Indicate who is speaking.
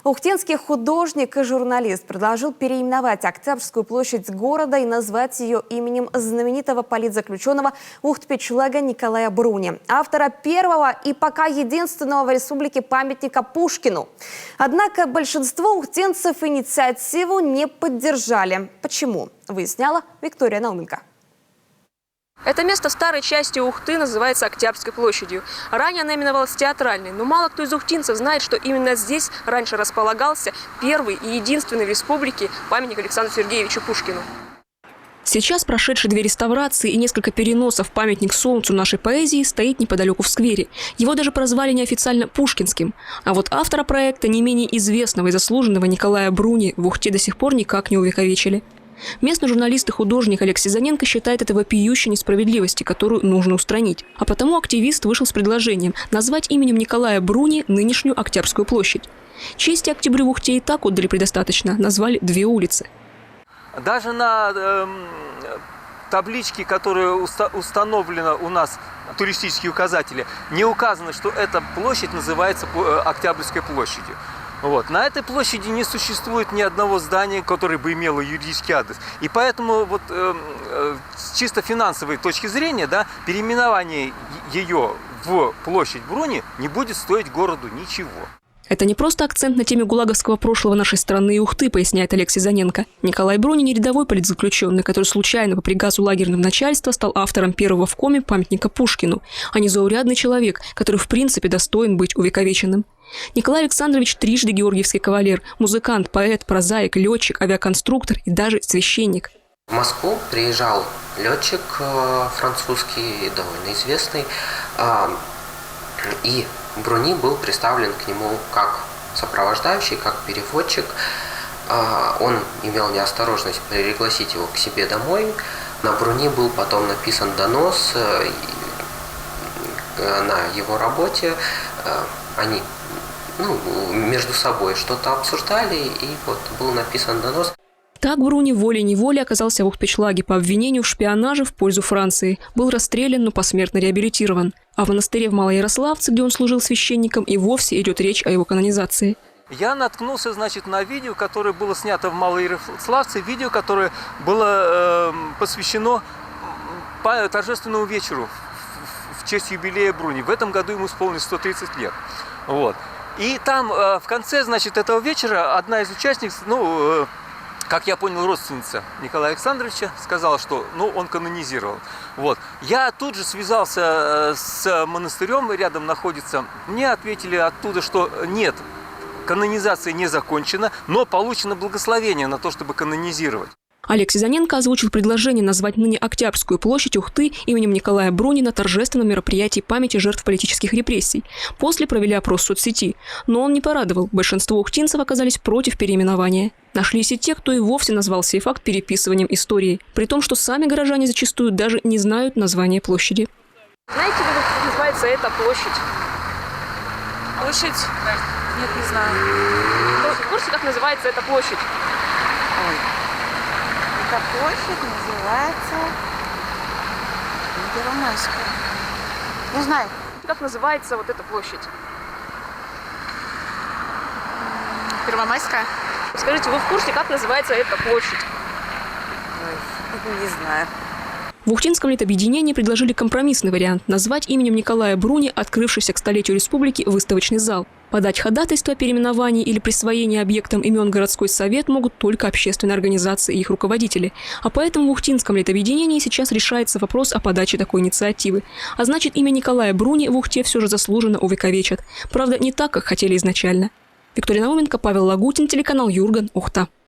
Speaker 1: Ухтинский художник и журналист предложил переименовать Октябрьскую площадь города и назвать ее именем знаменитого политзаключенного Ухт-Печлага Николая Бруни, автора первого и пока единственного в республике памятника Пушкину. Однако большинство ухтинцев инициативу не поддержали. Почему? Выясняла Виктория Науменко.
Speaker 2: Это место в старой части Ухты называется Октябрьской площадью. Ранее она именовалась Театральной, но мало кто из ухтинцев знает, что именно здесь раньше располагался первый и единственный в республике памятник Александру Сергеевичу Пушкину. Сейчас прошедший две реставрации и несколько переносов памятник солнцу нашей поэзии стоит неподалеку в сквере. Его даже прозвали неофициально Пушкинским. А вот автора проекта, не менее известного и заслуженного Николая Бруни, в Ухте до сих пор никак не увековечили. Местный журналист и художник Алексей Заненко считает это вопиющей несправедливости, которую нужно устранить. А потому активист вышел с предложением назвать именем Николая Бруни нынешнюю Октябрьскую площадь. Чести октябрю в Ухте и так отдали предостаточно, назвали две улицы.
Speaker 3: Даже на табличке, которая установлена у нас, туристические указатели, не указано, что эта площадь называется Октябрьской площадью. Вот. На этой площади не существует ни одного здания, которое бы имело юридический адрес. И поэтому вот, с чисто финансовой точки зрения, да, переименование ее в площадь Бруни не будет стоить городу ничего.
Speaker 2: Это не просто акцент на теме гулаговского прошлого нашей страны и Ухты, поясняет Алексей Заненко. Николай Бруни не рядовой политзаключенный, который случайно по приказу лагерного начальства стал автором первого в коме памятника Пушкину, а не заурядный человек, который в принципе достоин быть увековеченным. Николай Александрович трижды георгиевский кавалер, музыкант, поэт, прозаик, летчик, авиаконструктор и даже священник.
Speaker 4: В Москву приезжал летчик французский, довольно известный, и Бруни был представлен к нему как сопровождающий, как переводчик. Он имел неосторожность пригласить его к себе домой. На Бруни был потом написан донос на его работе. Они между собой что-то обсуждали, и вот был написан донос.
Speaker 2: Так Бруни волей-неволей оказался в Ухт-Печлаге по обвинению в шпионаже в пользу Франции. Был расстрелян, но посмертно реабилитирован. А в монастыре в Малоярославце, где он служил священником, и вовсе идет речь о его канонизации.
Speaker 3: Я наткнулся, на видео, которое было снято в Малоярославце, видео, которое было посвящено торжественному вечеру в честь юбилея Бруни. В этом году ему исполнилось 130 лет. Вот. И там в конце, этого вечера одна из участниц, как я понял, родственница Николая Александровича, сказала, что он канонизировал. Вот. Я тут же связался с монастырем, рядом находится. Мне ответили оттуда, что нет, канонизация не закончена, но получено благословение на то, чтобы канонизировать.
Speaker 2: Алексей Заненко озвучил предложение назвать ныне Октябрьскую площадь Ухты именем Николая Бруни на торжественном мероприятии памяти жертв политических репрессий. После провели опрос в соцсети. Но он не порадовал. Большинство ухтинцев оказались против переименования. Нашлись и те, кто и вовсе назвал сей факт переписыванием истории. При том, что сами горожане зачастую даже не знают название площади. Знаете ли вы, как называется эта площадь?
Speaker 5: Площадь? Нет, не знаю.
Speaker 2: Вы в курсе, как называется эта площадь?
Speaker 5: Эта площадь называется Первомайская. Не знаю.
Speaker 2: Как называется вот эта площадь?
Speaker 5: Первомайская?
Speaker 2: Скажите, вы в курсе, как называется эта площадь?
Speaker 5: Не знаю.
Speaker 2: В Ухтинском литобъединении предложили компромиссный вариант – назвать именем Николая Бруни открывшийся к столетию республики выставочный зал. Подать ходатайство о переименовании или присвоении объектам имен городской совет могут только общественные организации и их руководители. А поэтому в Ухтинском литобъединении сейчас решается вопрос о подаче такой инициативы. А значит, имя Николая Бруни в Ухте все же заслуженно увековечат. Правда, не так, как хотели изначально. Виктория Науменко, Павел Лагутин, телеканал Юрган, Ухта.